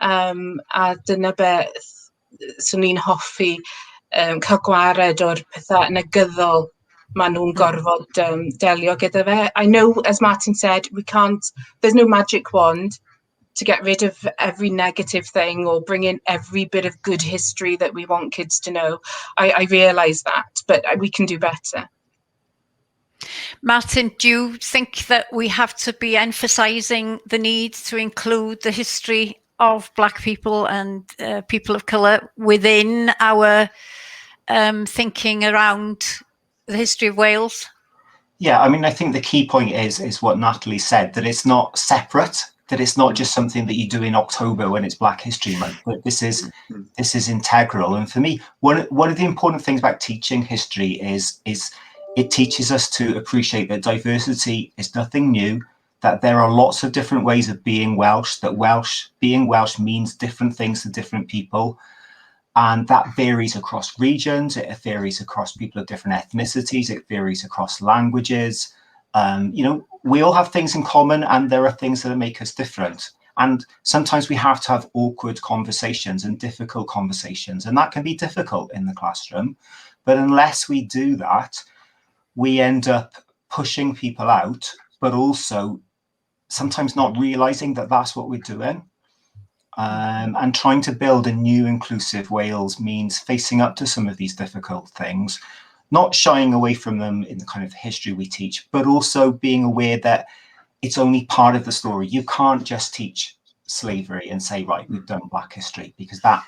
A dyna beth swn i'n hoffi cael gwared o'r pethau negyddol maen nhw'n gorfod delio gyda fe. I know, as Martin said, there's no magic wand to get rid of every negative thing or bring in every bit of good history that we want kids to know. I realise that, but we can do better. Martin, do you think that we have to be emphasising the need to include the history of black people and people of colour within our thinking around the history of Wales? Yeah, I mean, I think the key point is what Natalie said, that it's not separate, that it's not just something that you do in October when it's Black History Month, but this is integral. And for me, one of the important things about teaching history is it teaches us to appreciate that diversity is nothing new, that there are lots of different ways of being Welsh, that being Welsh means different things to different people. And that varies across regions, it varies across people of different ethnicities, it varies across languages. You know, we all have things in common, and there are things that make us different. And sometimes we have to have awkward conversations and difficult conversations, and that can be difficult in the classroom. But unless we do that, we end up pushing people out, but also sometimes not realising that that's what we're doing. And trying to build a new inclusive Wales means facing up to some of these difficult things, not shying away from them in the kind of history we teach, but also being aware that it's only part of the story. You can't just teach slavery and say, right, we've done Black history, because that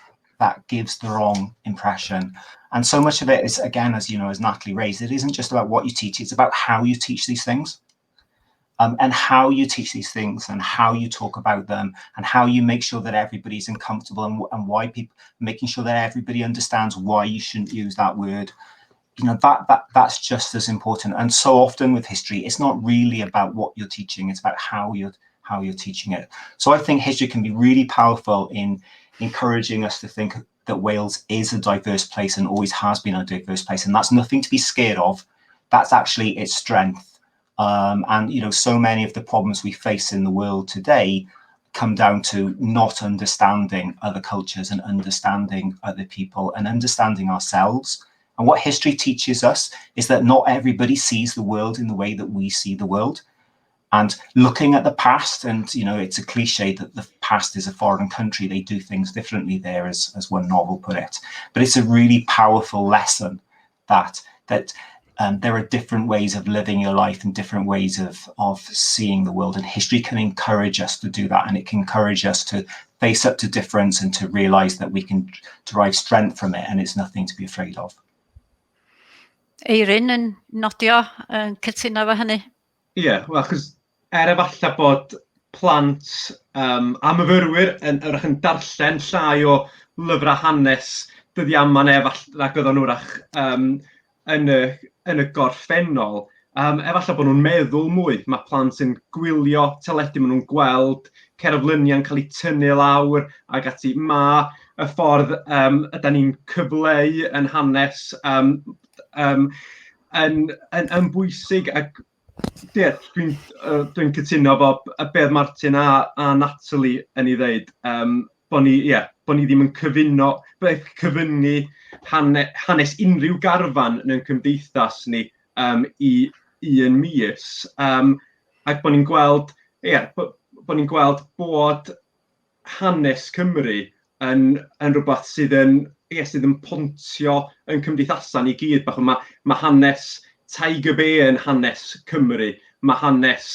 gives the wrong impression. And so much of it is, again, as you know, as Natalie raised, it isn't just about what you teach, it's about how you teach these things. and how you teach these things and how you talk about them and how you make sure that everybody's uncomfortable and why people, making sure that everybody understands why you shouldn't use that word. You know, that's just as important. And so often with history, it's not really about what you're teaching, it's about how you're teaching it. So I think history can be really powerful in encouraging us to think that Wales is a diverse place and always has been a diverse place, and that's nothing to be scared of. That's actually its strength. And you know, so many of the problems we face in the world today come down to not understanding other cultures and understanding other people and understanding ourselves. And what history teaches us is that not everybody sees the world in the way that we see the world. And looking at the past, and you know, it's a cliche that the past is a foreign country, they do things differently there, as one novel put it. But it's a really powerful lesson that there are different ways of living your life and different ways of seeing the world. And history can encourage us to do that. And it can encourage us to face up to difference and to realize that we can derive strength from it. And it's nothing to be afraid of. Euryn yn nodio, yn cytuno efo hynny. Ie, wel, achos efallai bod plant a myfyrwyr yn darllen llai o lyfrau hanes dyddi ama nag oedden nhw yn y gorffennol, efallai bod nhw'n meddwl mwy. Mae plant yn gwylio teledu, maen nhw'n gweld cerfluniau'n cael eu tynnu lawr ac ati. Mae y ffordd ydyn ni'n cyfleu yn hanes yn bwysig, ac dwi'n cytuno efo beth Martin a Natalie yn ei ddeud, bod ni ddim yn cyfyngu hanes unrhyw garfan yn ein cymdeithas ni i un mis, ac bod ni'n gweld bod hanes Cymru yn rhywbeth sydd yn pontio yn cymdeithasau ni gyd. Mae hanes Tiger Bay yn hanes Cymru, mae hanes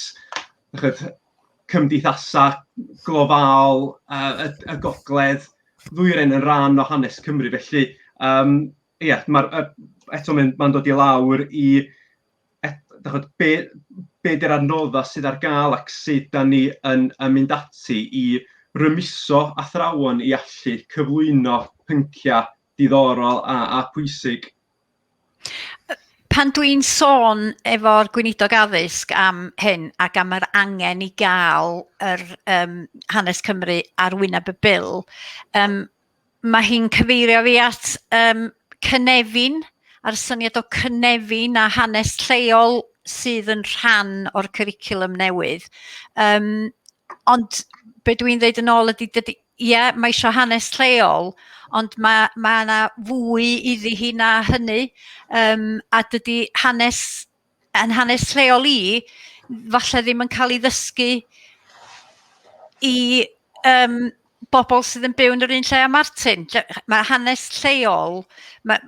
cymdeithasau global, y gogledd, ddwyrain yn rhan o hanes Cymru. Felly, eto mae'n dod i lawr i be di'r adnoddau sydd ar gael ac sut da ni yn mynd ati i rymuso athrawon i allu cyflwyno pynciau diddorol a pwysig. Pan dwi'n sôn efo'r gweinidog addysg am hyn ac am yr angen i gael yr hanes Cymru ar wyneb y bil, mae hi'n cyfeirio fi at cynefin, a'r syniad o cynefin a hanes lleol sydd yn rhan o'r cwricwlwm newydd. Ond be dwi'n dweud yn ôl ydy, mae eisiau hanes lleol, ond mae yna fwy iddi hi na hynny, a dydy hanes lleol falle ddim yn cael ei ddysgu i bobl sydd yn byw yn yr un lle a Martin. Mae hanes lleol, mae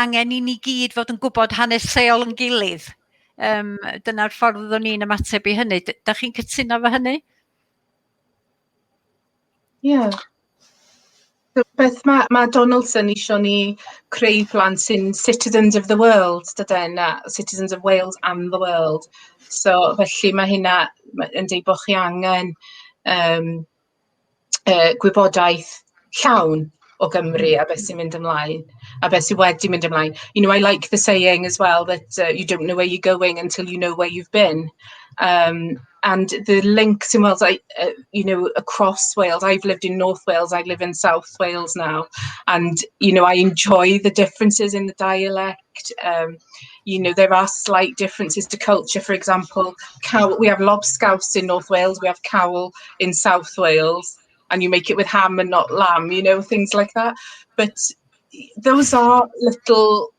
angen i ni gyd fod yn gwybod hanes lleol yn gilydd. Dyna'r ffordd o'n i'n ymateb i hynny. Da chi'n cytuno efo hynny? Ie. Beth mae Donaldson eisiau ni creu plant sy'n citizens of the world, dydyn, citizens of Wales and the world. So felly mae hynna yn dweud bod chi angen gwybodaeth llawn o Gymru a beth sy'n mynd ymlaen, a beth sy'n wedi mynd ymlaen. You know, I like the saying as well that you don't know where you're going until you know where you've been. And the links in Wales, across Wales, I've lived in North Wales, I live in South Wales now, and, I enjoy the differences in the dialect. There are slight differences to culture. For example, we have lobscouse in North Wales, we have cowl in South Wales, and you make it with ham and not lamb, things like that. But those are little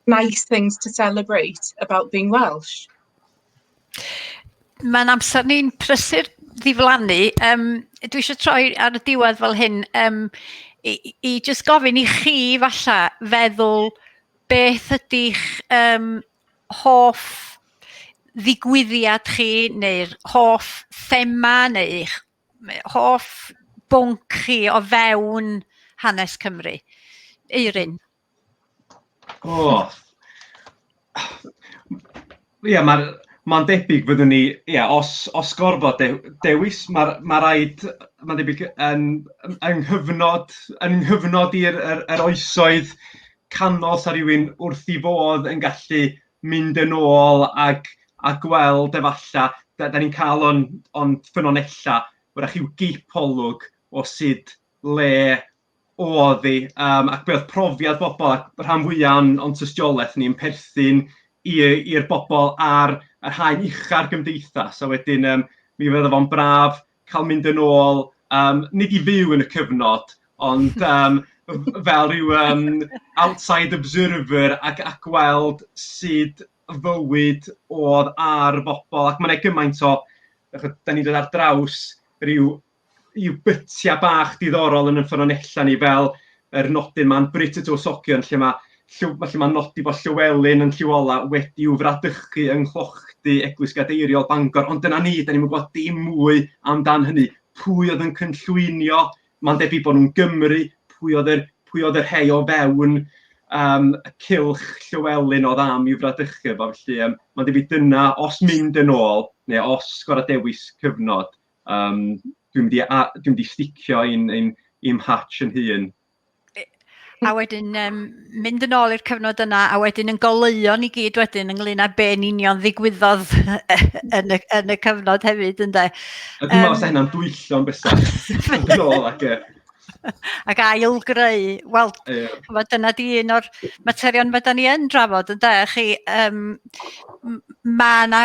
nice things to celebrate about being Welsh. Mae'n amser ni'n prysur ddiflannu. Dwi eisiau troi ar y diwedd fel hyn i just gofyn i chi falle feddwl beth ydych hoff ddigwyddiad chi neu'r hoff thema neu'ch hoff bwnc chi o fewn hanes Cymru. Euryn. Mae'n debyg fyddwn ni, os gorfod dewis, mae rhaid, mae'n debyg yn nghyfnod i'r oesoedd canol sa rhywun wrth i fodd yn gallu mynd yn ôl a gweld efalla, da ni'n cael o'n ffynonella, wrach i'w geimpolwg o sut le oedd hi, ac be oedd profiad bobl, ac rhan fwyaf o'n tystiolaeth ni'n perthyn i'r bobl ar yr haen ucha'r gymdeithas. A wedyn, mi fydda fo'n braf cael mynd yn ôl, nid i fyw yn y cyfnod, ond fel rhyw outside observer ac gweld sut fywyd oedd ar bobl. Ac mae'n gymaint o, da ni'n dod ar draws rhyw bytiau bach diddorol yn y ffynonella ni fel yr nodyn ma'n Brit y Tywysogion, lle mae'n nodi bod Llywelyn yn Llywola wedi'w fradychu yng nglochdy Eglwys Gadeiriol Bangor, ond dyna ni, da ni'n gwybod dim mwy amdan hynny. Pwy oedd yn cynllwynio, mae'n debyg bod nhw'n Gymru, pwy oedd yr rhai o fewn y cylch Llywelyn oedd am i'w fradychu fo, felly mae'n debyg dyna, os mynd yn ôl, neu os gorau dewis cyfnod, dwi'n mynd i sticio i'n hatch yn hun. A wedyn mynd yn ôl i'r cyfnod yna, a wedyn yn goleuon i gyd wedyn ynglyn â be'n union ddigwyddodd yn y cyfnod hefyd, ynde? A dwi'n meddwl sa hynna'n dwyllon bysach. Yn ôl ac ac ail greu. Wel, dyna di un o'r materion mae da ni yn drafod, ynde? Chi, mae yna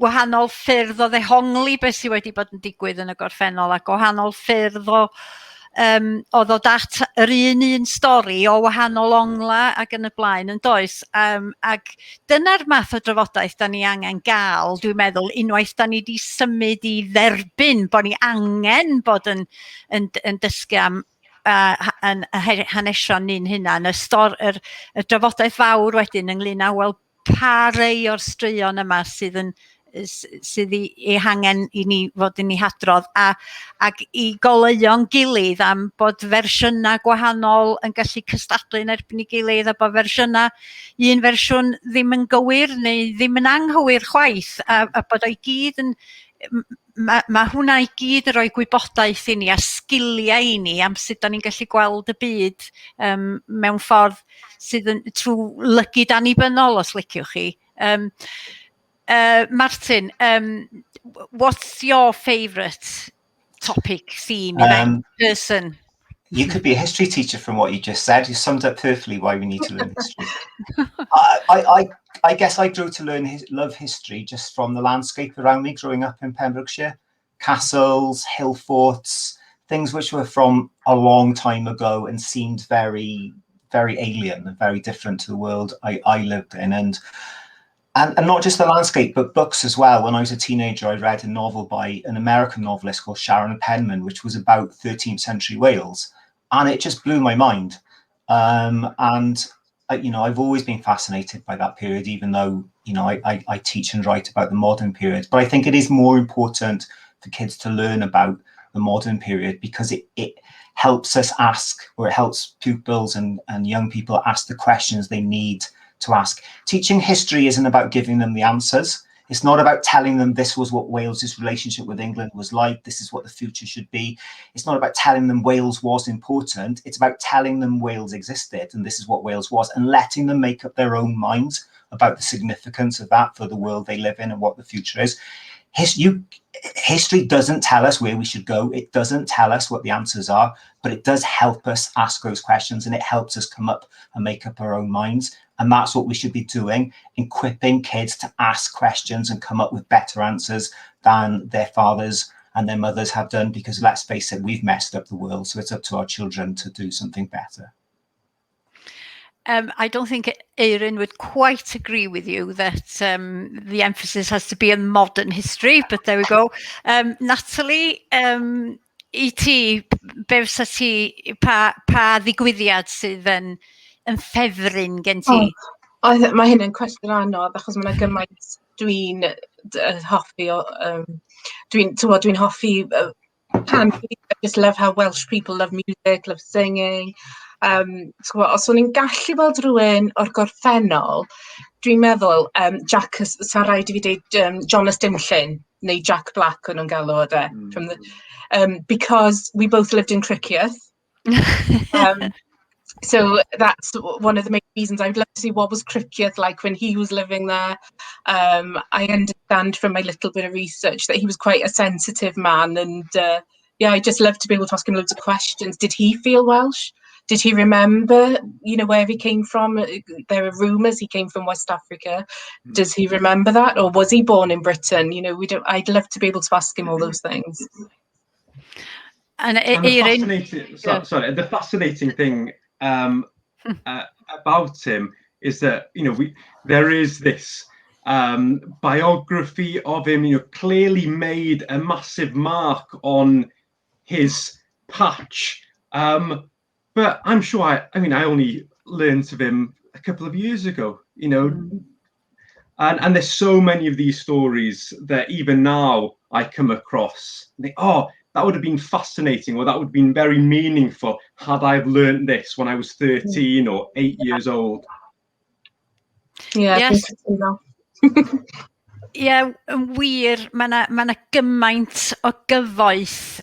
wahanol ffyrdd o ddehongli beth sydd wedi bod yn digwydd yn y gorffennol, ac wahanol ffyrdd o ddod at yr un stori o wahanol ongla ac yn y blaen yn does. Ac dyna'r math o drafodaeth da ni angen gael, dwi'n meddwl, unwaith da ni wedi symud i dderbyn bod ni angen bod yn dysgu am hanesion ni'n hunan. Y drafodaeth fawr wedyn ynglyn â wel pa rei o'r straeon yma sydd ei hangen i ni fod yn ei hadrodd ac i goleuo'n gilydd am bod fersiynau gwahanol yn gallu cystadlu yn erbyn ei gilydd a bod un fersiwn ddim yn gywir neu ddim yn anghywir chwaith a bod o'i gyd yn mae hwnna i gyd yn rhoi gwybodaeth i ni a sgiliau i ni am sut da ni'n gallu gweld y byd mewn ffordd sydd yn trwy lygyd annibynnol os liciwch chi. Martin, what's your favourite topic, theme, event, person? You could be a history teacher from what you just said. You summed up perfectly why we need to learn history. I guess I grew to love history just from the landscape around me growing up in Pembrokeshire. Castles, hill forts, things which were from a long time ago and seemed very, very alien and very different to the world I lived in. And not just the landscape, but books as well. When I was a teenager, I read a novel by an American novelist called Sharon Penman, which was about 13th century Wales. And it just blew my mind. I've always been fascinated by that period, even though, I teach and write about the modern period. But I think it is more important for kids to learn about the modern period because it helps us ask, or it helps pupils and young people ask the questions they need to ask. Teaching history isn't about giving them the answers. It's not about telling them this was what Wales's relationship with England was like, this is what the future should be. It's not about telling them Wales was important. It's about telling them Wales existed and this is what Wales was, and letting them make up their own minds about the significance of that for the world they live in and what the future is. History doesn't tell us where we should go. It doesn't tell us what the answers are, but it does help us ask those questions, and it helps us come up and make up our own minds. And that's what we should be doing, equipping kids to ask questions and come up with better answers than their fathers and their mothers have done, because let's face it, we've messed up the world. So it's up to our children to do something better. I don't think Euryn would quite agree with you that the emphasis has to be on modern history, but there we go. Natalie, i ti, be fysa ti, pa ddigwyddiad sydd yn ffefryn gen ti? Mae hyn yn cwestiwn anodd, achos mae'n gymaint dwi'n hoffi dwi'n hoffi I just love how Welsh people love music, love singing. os o'n i'n gallu weld rhywun o'r gorffennol, dwi'n meddwl, Jack, sa'n rhaid i fi dweud Jonas Dimllyn, neu Jack Black o'n nhw'n galw o de. Because we both lived in Criccieth. So that's one of the main reasons. I'd love to see what was Criccieth like when he was living there. I understand from my little bit of research that he was quite a sensitive man, and yeah, I'd just love to be able to ask him loads of questions. Did he feel Welsh? Did he remember, where he came from? There are rumours he came from West Africa. Does he remember that, or was he born in Britain? I'd love to be able to ask him all those things. And the fascinating thing about him is that there is this biography of him, clearly made a massive mark on his patch. But I'm sure I only learned of him a couple of years ago, and there's so many of these stories that even now I come across and think, oh, that would have been fascinating, or that would have been very meaningful had I learned this when I was 13 or 8 years old. Yeah, yes. Yeah, wir, mae na gymaint o gyfoeth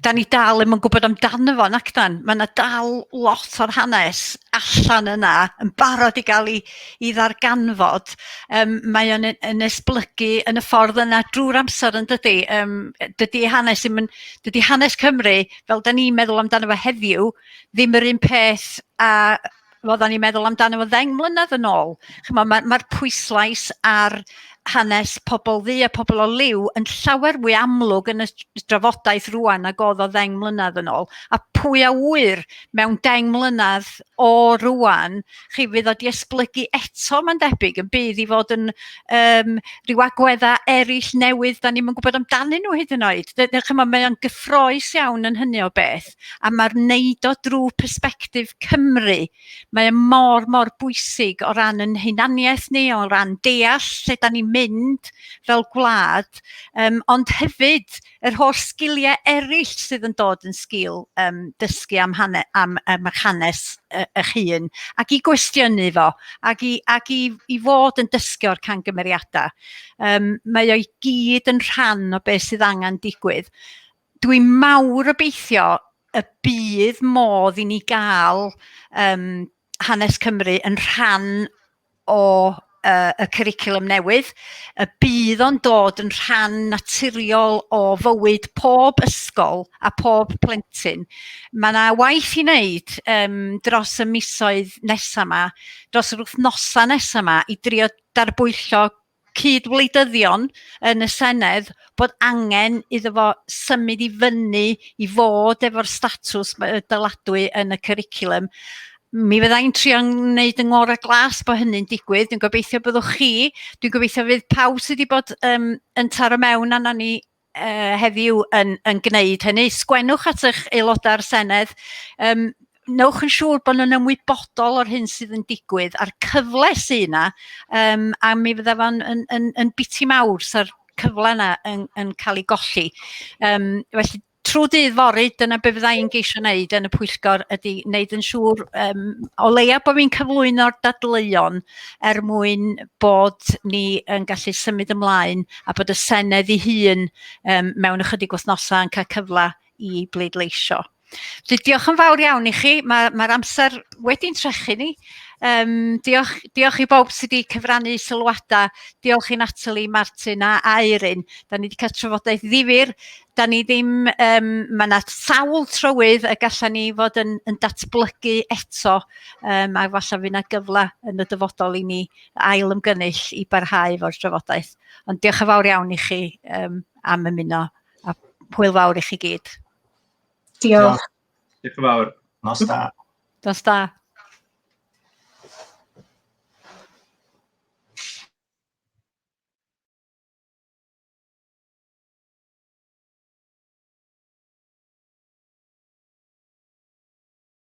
da ni dal ddim yn gwybod amdano fo, nac dan? Mae yna dal lot o'r hanes allan yna yn barod i gael i ddarganfod. Mae o'n yn esblygu yn y ffordd yna drwy'r amser yn dydi. Dydi hanes Cymru, fel da ni'n meddwl amdano fo heddiw, ddim yr un peth a foddan ni'n meddwl amdano fo 10 mlynedd yn ôl. Mae'r pwyslais ar hanes pobl ddu a pobl o liw yn llawer mwy amlwg yn y drafodaeth rwan ag oedd o 10 mlynedd yn ôl. A pwy a wyr mewn 10 mlynedd o rwan, fydd o di esblygu eto, mae'n debyg, yn bydd i fod yn rhyw agweddau eraill newydd, da ni'n gwybod amdanyn nhw hyd yn oed. Mae o'n gyffroes iawn yn hynny o beth, a mae'r neud o drwy persbectif Cymru, mae mor bwysig o ran yn hunaniaeth ni, o ran deall lle da ni'n mynd fel gwlad, ond hefyd yr holl sgiliau eraill sydd yn dod yn sgil dysgu am eich hanes eich hun, ac i gwestiynu fo, ac i fod yn dysgu o'r camgymeriadau. Mae o i gyd yn rhan o beth sydd angen digwydd. Dwi'n mawr obeithio y bydd modd i ni gael hanes Cymru yn rhan o y cwricwlwm newydd, y bydd o'n dod yn rhan naturiol o fywyd pob ysgol a pob plentyn. Mae yna waith i wneud dros y misoedd nesaf yma, dros yr wythnosau nesaf yma, i drio darbwyllo cydwleidyddion yn y Senedd bod angen iddo fo symud i fyny i fod efo'r statws dyladwy yn y cwricwlwm. Mi fyddai'n trio wneud yng ngor y glas bod hynny'n digwydd. Dwi'n gobeithio byddwch chi. Dwi'n gobeithio fydd pawb sydd wedi bod yn taro mewn arno ni heddiw yn gwneud hynny. Sgwennwch at eich aelodau'r Senedd. Newch yn siŵr bod nhw'n ymwybodol o'r hyn sydd yn digwydd a'r cyfle sydd yna, a mi fydda fo'n yn biti mawr sa'r cyfle yna yn cael ei golli. Felly, trwy dydd fory, dyna be fydda i'n geisio wneud yn y pwyllgor ydy wneud yn siŵr o leia bod fi'n cyflwyno'r dadleuon mwyn bod ni yn gallu symud ymlaen a bod y Senedd ei hun mewn ychydig wythnosau yn cael cyfle i bleidleisio. Diolch yn fawr iawn i chi, mae'r amser wedi'n trechu ni. Diolch i bob sydd wedi cyfrannu sylwadau, diolch i Natalie, Martin a Euryn. Da ni wedi cael trafodaeth ddifyr, da ni ddim, mae yna sawl trywydd y gallan ni fod yn datblygu eto, a falle fydd yna gyfle yn y dyfodol i ni ail ymgynnull i barhau efo'r trafodaeth. Ond diolch yn fawr iawn i chi am ymuno, a hwyl fawr i chi gyd. Diolch. Diolch yn fawr. Nos da. Nos da.